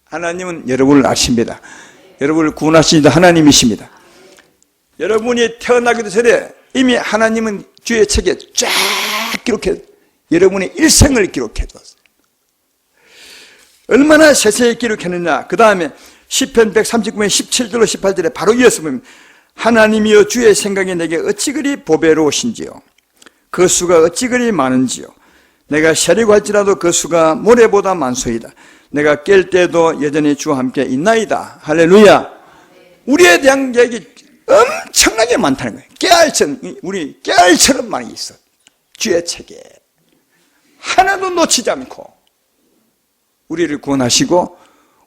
하나님은 여러분을 아십니다. 여러분을 구원하신 이도 하나님이십니다. 여러분이 태어나기도 전에 이미 하나님은 주의 책에 쫙 기록해, 여러분의 일생을 기록해 뒀어요. 얼마나 세세히 기록했느냐. 그 다음에 시편 139편 17절로 18절에 바로 이어서 보면 하나님이여 주의 생각이 내게 어찌 그리 보배로우신지요. 그 수가 어찌 그리 많은지요. 내가 쉬려고 할지라도 그 수가 모래보다 많소이다. 내가 깰 때도 여전히 주와 함께 있나이다. 할렐루야. 우리에 대한 얘기 엄청나게 많다는 거예요. 깨알처럼, 우리 깨알처럼 많이 있어. 주의 책에 하나도 놓치지 않고 우리를 구원하시고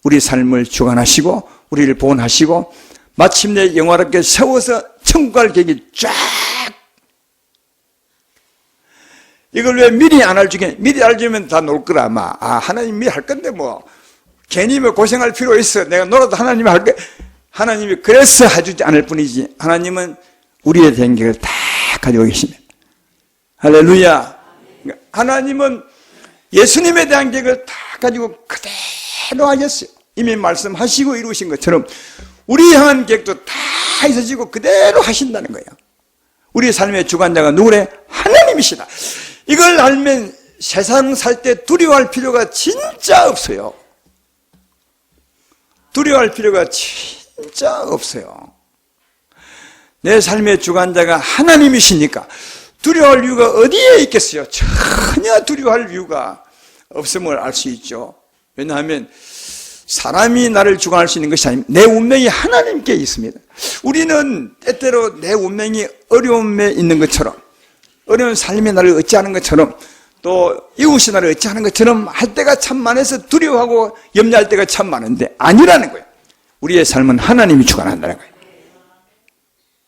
우리 삶을 주관하시고 우리를 보호하시고 마침내 영화롭게 세워서 천국 갈 계획이 쫙. 이걸 왜 미리 안 알주겠냐? 미리 알주면 다 놀 거라 아마. 하나님 미리 할 건데 뭐 괜히 뭐 고생할 필요 있어. 내가 놀아도 하나님이 할 거. 하나님이 그래서 해주지 않을 뿐이지. 하나님은 우리의 된 계획을 다 가지고 계십니다. 할렐루야. 하나님은 예수님에 대한 계획을 다 가지고 그대로 하셨어요. 이미 말씀하시고 이루신 것처럼 우리 향한 계획도 다 있어지고 그대로 하신다는 거예요. 우리 삶의 주관자가 누구래? 하나님이시다. 이걸 알면 세상 살 때 두려워할 필요가 진짜 없어요. 두려워할 필요가 진짜 없어요. 내 삶의 주관자가 하나님이시니까 두려워할 이유가 어디에 있겠어요? 전혀 두려워할 이유가 없음을 알 수 있죠. 왜냐하면 사람이 나를 주관할 수 있는 것이 아니면 내 운명이 하나님께 있습니다. 우리는 때때로 내 운명이 어려움에 있는 것처럼, 어려운 삶이 나를 어찌하는 것처럼, 또 이웃이 나를 어찌하는 것처럼 할 때가 참 많아서 두려워하고 염려할 때가 참 많은데 아니라는 거예요. 우리의 삶은 하나님이 주관한다는 거예요.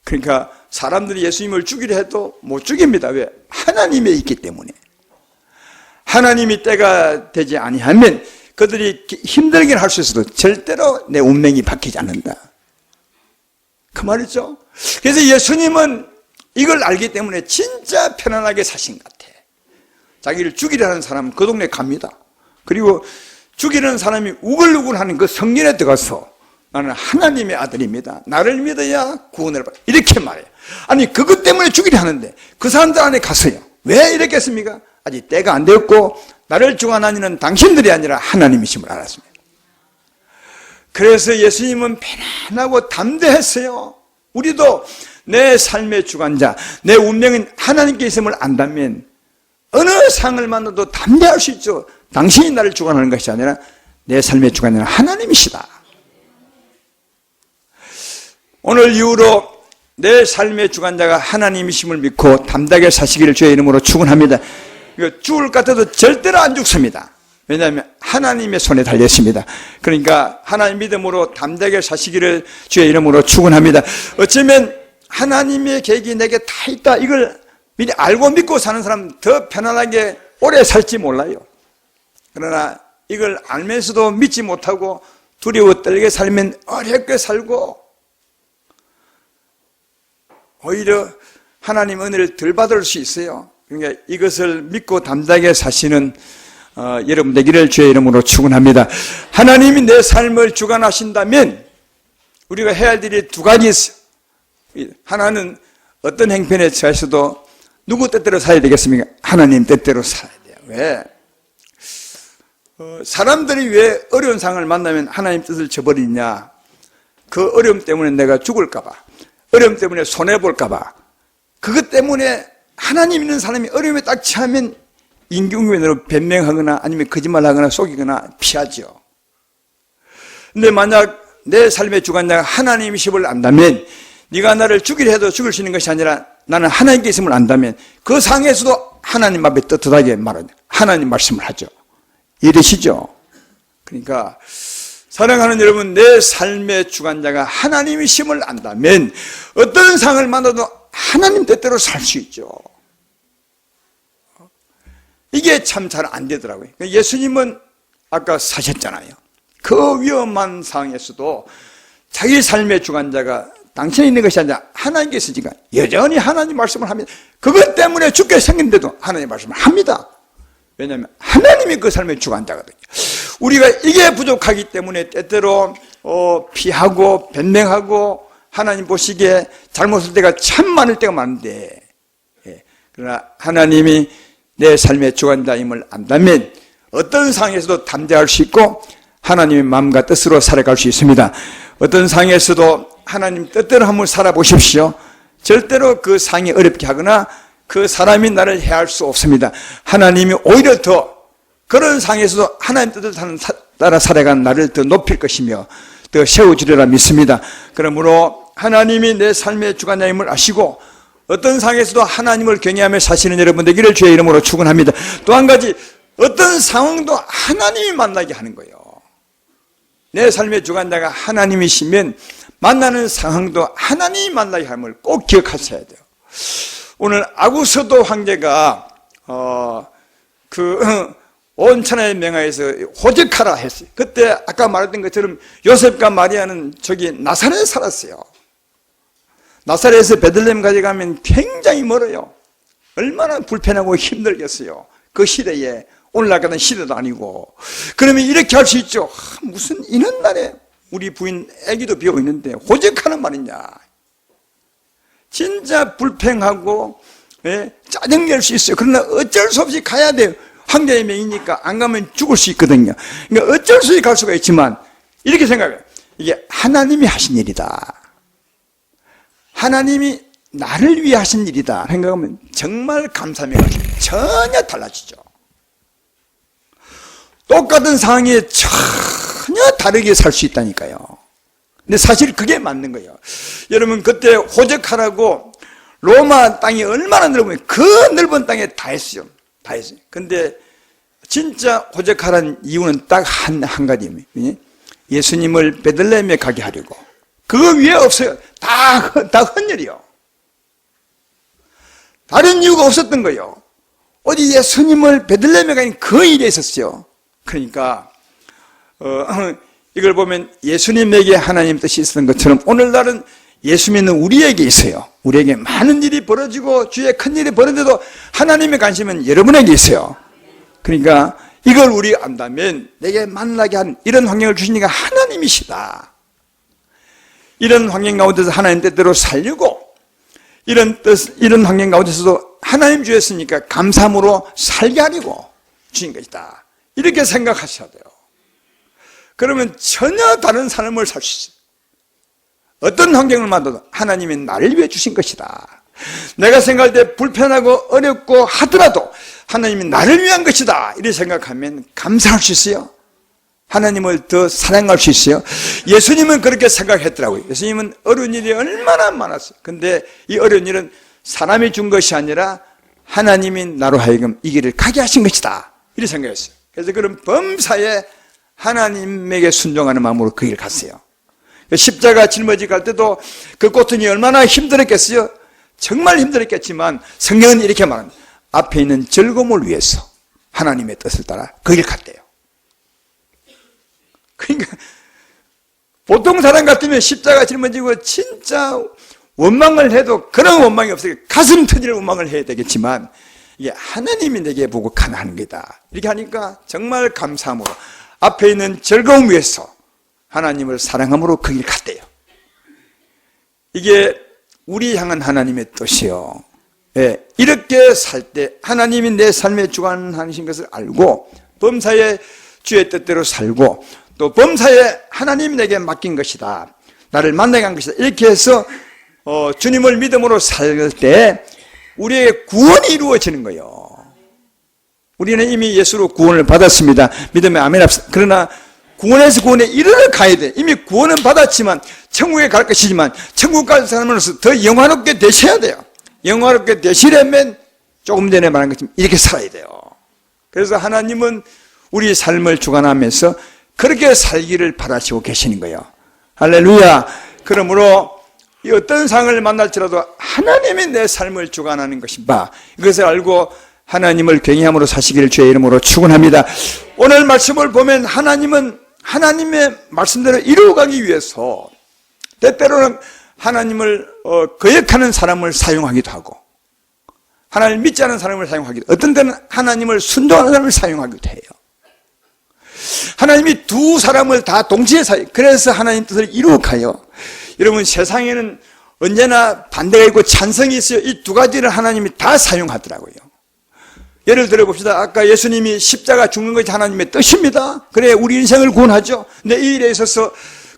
그러니까 사람들이 예수님을 죽이려 해도 못 죽입니다. 왜? 하나님에 있기 때문에. 하나님이 때가 되지 아니하면 그들이 힘들긴 할 수 있어도 절대로 내 운명이 바뀌지 않는다. 그 말이죠. 그래서 예수님은 이걸 알기 때문에 진짜 편안하게 사신 것 같아. 자기를 죽이려는 사람은 그 동네 갑니다. 그리고 죽이려는 사람이 우글우글하는 그 성전에 들어가서 나는 하나님의 아들입니다. 나를 믿어야 구원을 받아. 이렇게 말해요. 아니 그것 때문에 죽이려 하는데 그 사람들 안에 갔어요. 왜 이렇게 했습니까? 아직 때가 안 되었고 나를 주관하는 당신들이 아니라 하나님이심을 알았습니다. 그래서 예수님은 편안하고 담대했어요. 우리도 내 삶의 주관자, 내 운명은 하나님께 있음을 안다면 어느 상을 만나도 담대할 수 있죠. 당신이 나를 주관하는 것이 아니라 내 삶의 주관자는 하나님이시다. 오늘 이후로 내 삶의 주관자가 하나님이심을 믿고 담대하게 사시기를 주의 이름으로 축원합니다. 죽을 것 같아도 절대로 안 죽습니다. 왜냐하면 하나님의 손에 달렸습니다. 그러니까 하나님 믿음으로 담대하게 사시기를 주의 이름으로 축원합니다. 어쩌면 하나님의 계획이 내게 다 있다, 이걸 미리 알고 믿고 사는 사람은 더 편안하게 오래 살지 몰라요. 그러나 이걸 알면서도 믿지 못하고 두려워 떨게 살면 어렵게 살고 오히려 하나님 은혜를 덜 받을 수 있어요. 그러니까 이것을 믿고 담대하게 사시는 여러분 되기를 주의 이름으로 축원합니다. 하나님이 내 삶을 주관하신다면 우리가 해야 할 일이 두 가지 있어요. 하나는 어떤 행편에 처해서도 누구 뜻대로 살아야 되겠습니까? 하나님 뜻대로 살아야 돼요. 왜? 사람들이 왜 어려운 상황을 만나면 하나님 뜻을 저버리냐? 그 어려움 때문에 내가 죽을까 봐, 어려움 때문에 손해볼까 봐, 그것 때문에 하나님 있는 사람이 어려움에 딱 처하면 인경변으로 변명하거나 아니면 거짓말하거나 속이거나 피하죠. 근데 만약 내 삶의 주관자가 하나님이심을 안다면 네가 나를 죽이려 해도 죽일 수 있는 것이 아니라 나는 하나님께 있음을 안다면 그 상에서도 하나님 앞에 떳떳하게 말하죠. 하나님 말씀을 하죠. 이해되시죠? 그러니까 사랑하는 여러분, 내 삶의 주관자가 하나님이심을 안다면 어떤 상을 만나도 하나님 뜻대로 살 수 있죠. 이게 참 잘 안 되더라고요. 예수님은 아까 사셨잖아요. 그 위험한 상황에서도 자기 삶의 주관자가 당신이 있는 것이 아니라 하나님께 있으니까 여전히 하나님 말씀을 합니다. 그것 때문에 죽게 생긴데도 하나님 말씀을 합니다. 왜냐하면 하나님이 그 삶의 주관자거든요. 우리가 이게 부족하기 때문에 때때로 피하고 변명하고 하나님 보시기에 잘못할 때가 참 많을 때가 많은데, 그러나 하나님이 내 삶의 주관자임을 안다면 어떤 상황에서도 담대할 수 있고 하나님의 마음과 뜻으로 살아갈 수 있습니다. 어떤 상황에서도 하나님 뜻대로 한번 살아보십시오. 절대로 그 상이 어렵게 하거나 그 사람이 나를 해할 수 없습니다. 하나님이 오히려 더 그런 상에서도 하나님 뜻을 따라 살아간 나를 더 높일 것이며 더 세워주리라 믿습니다. 그러므로 하나님이 내 삶의 주관자임을 아시고 어떤 상에서도 하나님을 경외하며 사시는 여러분 되기를 주의 이름으로 축원합니다. 또 한 가지, 어떤 상황도 하나님이 만나게 하는 거예요. 내 삶의 주관자가 하나님이시면 만나는 상황도 하나님이 만나게 함을 꼭 기억하셔야 돼요. 오늘 아구서도 황제가 온 천하의 명하에서 호적하라 했어요. 그때 아까 말했던 것처럼 요셉과 마리아는 저기 나사렛에 살았어요. 나사렛에서 베들레헴까지 가면 굉장히 멀어요. 얼마나 불편하고 힘들겠어요. 그 시대에 오늘날 같은 시대도 아니고. 그러면 이렇게 할 수 있죠. 무슨 이런 날에 우리 부인 아기도 비어 있는데 호적하는 말이냐. 진짜 불평하고 짜증낼 수 있어요. 그러나 어쩔 수 없이 가야 돼요. 황제의 명이니까 안 가면 죽을 수 있거든요. 그러니까 어쩔 수 없이 갈 수가 있지만 이렇게 생각해요. 이게 하나님이 하신 일이다. 하나님이 나를 위해 하신 일이다 생각하면 정말 감사함이 전혀 달라지죠. 똑같은 상황에 전혀 다르게 살 수 있다니까요. 근데 사실 그게 맞는 거예요. 여러분 그때 호적하라고 로마 땅이 얼마나 넓으면 그 넓은 땅에 다 했어요. 다 했어요. 근데 진짜 호적하라는 이유는 딱 한 가지입니다. 예수님을 베들레헴에 가게 하려고. 그거 위에 없어요. 다 헌혈이요. 다른 이유가 없었던 거예요. 어디 예수님을 베들레헴에 가니 그 일에 있었어요. 그러니까 이걸 보면 예수님에게 하나님 뜻이 있었던 것처럼 오늘날은 예수 믿는 우리에게 있어요. 우리에게 많은 일이 벌어지고 주위에 큰 일이 벌어져도 하나님의 관심은 여러분에게 있어요. 그러니까 이걸 우리가 안다면 내게 만나게 한 이런 환경을 주시니까 하나님이시다. 이런 환경 가운데서 하나님 뜻대로 살려고 이런 환경 가운데서도 하나님 주였으니까 감사함으로 살게 하려고 주신 것이다. 이렇게 생각하셔야 돼요. 그러면 전혀 다른 삶을 살 수 있어요. 어떤 환경을 만나도 하나님이 나를 위해 주신 것이다. 내가 생각할 때 불편하고 어렵고 하더라도 하나님이 나를 위한 것이다. 이렇게 생각하면 감사할 수 있어요. 하나님을 더 사랑할 수 있어요. 예수님은 그렇게 생각했더라고요. 예수님은 어려운 일이 얼마나 많았어요. 근데 이 어려운 일은 사람이 준 것이 아니라 하나님이 나로 하여금 이 길을 가게 하신 것이다. 이렇게 생각했어요. 그래서 그런 범사에 하나님에게 순종하는 마음으로 그 길을 갔어요. 십자가 짊어지고 갈 때도 그 고통이 얼마나 힘들었겠어요. 정말 힘들었겠지만 성경은 이렇게 말합니다. 앞에 있는 즐거움을 위해서 하나님의 뜻을 따라 그 길 갔대요. 그러니까 보통 사람 같으면 십자가 짊어지고 진짜 원망을 해도 그런 원망이 없어요. 가슴 터질 원망을 해야 되겠지만 이게 하나님이 내게 보고 가능한 거다. 이렇게 하니까 정말 감사함으로 앞에 있는 즐거움 위해서 하나님을 사랑함으로 그 길 갔대요. 이게 우리 향한 하나님의 뜻이요. 예, 이렇게 살 때 하나님이 내 삶에 주관하신 것을 알고 범사에 주의 뜻대로 살고 또 범사에 하나님이 내게 맡긴 것이다. 나를 만나게 한 것이다. 이렇게 해서 주님을 믿음으로 살 때 우리의 구원이 이루어지는 거예요. 우리는 이미 예수로 구원을 받았습니다. 믿음에 아멘 합시다. 그러나 구원에서 구원에 이르러 가야 돼. 이미 구원은 받았지만 천국에 갈 것이지만 천국 갈 사람으로서 더 영화롭게 되셔야 돼요. 영화롭게 되시려면 조금 전에 말한 것처럼 이렇게 살아야 돼요. 그래서 하나님은 우리 삶을 주관하면서 그렇게 살기를 바라시고 계시는 거예요. 할렐루야. 그러므로 이 어떤 상을 만날지라도 하나님이 내 삶을 주관하는 것인가 이것을 알고 하나님을 경외함으로 사시기를 주의 이름으로 축원합니다. 오늘 말씀을 보면 하나님은 하나님의 말씀대로 이루어가기 위해서 때때로는 하나님을 거역하는 사람을 사용하기도 하고 하나님을 믿지 않는 사람을 사용하기도 어떤 때는 하나님을 순종하는 사람을 사용하기도 해요. 하나님이 두 사람을 다 동시에 그래서 하나님 뜻을 이루어가요. 여러분 세상에는 언제나 반대가 있고 찬성이 있어요. 이 두 가지를 하나님이 다 사용하더라고요. 예를 들어 봅시다. 아까 예수님이 십자가 죽는 것이 하나님의 뜻입니다. 그래 우리 인생을 구원하죠. 근데 이 일에 있어서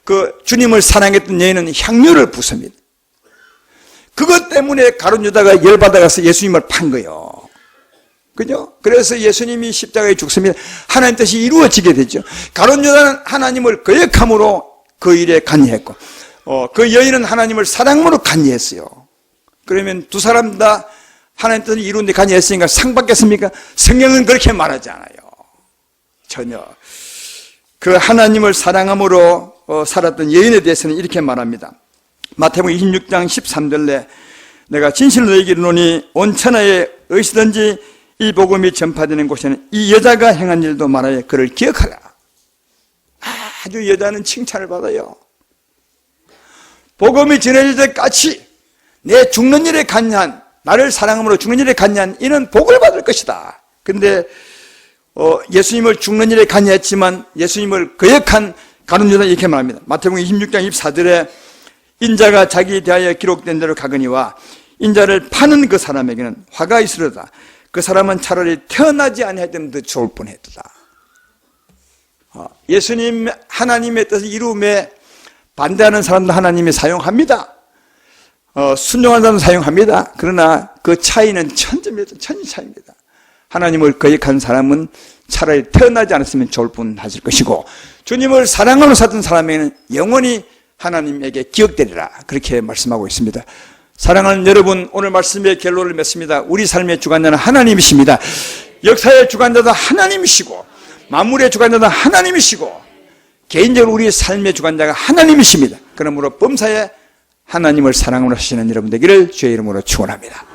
그 주님을 사랑했던 여인은 향유를 붓습니다. 그것 때문에 가룟 유다가 열받아가서 예수님을 판 거예요. 그죠? 그래서 예수님이 십자가에 죽습니다. 하나님 뜻이 이루어지게 되죠. 가룟 유다는 하나님을 거역함으로 그 일에 관여했고, 그 여인은 하나님을 사랑함으로 관여했어요. 그러면 두 사람 다 하나님 뜻을 이루는 데 관여했으니까 상 받겠습니까? 성경은 그렇게 말하지 않아요. 전혀. 그 하나님을 사랑함으로 살았던 여인에 대해서는 이렇게 말합니다. 마태복음 26장 13절에 내가 진실로 너희에게 이르노니 온 천하에 어디서든지 이 복음이 전파되는 곳에는 이 여자가 행한 일도 말하여 그를 기억하라. 아주 여자는 칭찬을 받아요. 복음이 전해질 때까지 내 죽는 일에 관여한, 나를 사랑함으로 죽는 일에 관여한 이는 복을 받을 것이다. 근데 예수님을 죽는 일에 관여했지만 예수님을 거역한 가룟 유다 이렇게 말합니다. 마태복음 26장 24절에 인자가 자기에 대하여 기록된 대로 가거니와 인자를 파는 그 사람에게는 화가 있으리로다. 그 사람은 차라리 태어나지 아니하였다면 더 좋을 뻔했다. 예수님 하나님의 뜻을 이루음에 반대하는 사람도 하나님이 사용합니다. 순종하는 사람도 사용합니다. 그러나 그 차이는 천지입니다. 천지 차이입니다. 하나님을 거역한 사람은 차라리 태어나지 않았으면 좋을 뻔하실 것이고, 주님을 사랑하며 살던 사람에게는 영원히 하나님에게 기억되리라. 그렇게 말씀하고 있습니다. 사랑하는 여러분, 오늘 말씀의 결론을 맺습니다. 우리 삶의 주관자는 하나님이십니다. 역사의 주관자도 하나님이시고 만물의 주관자도 하나님이시고 개인적으로 우리 삶의 주관자가 하나님이십니다. 그러므로 범사에 하나님을 사랑으로 하시는 여러분 되기를 주의 이름으로 축원합니다.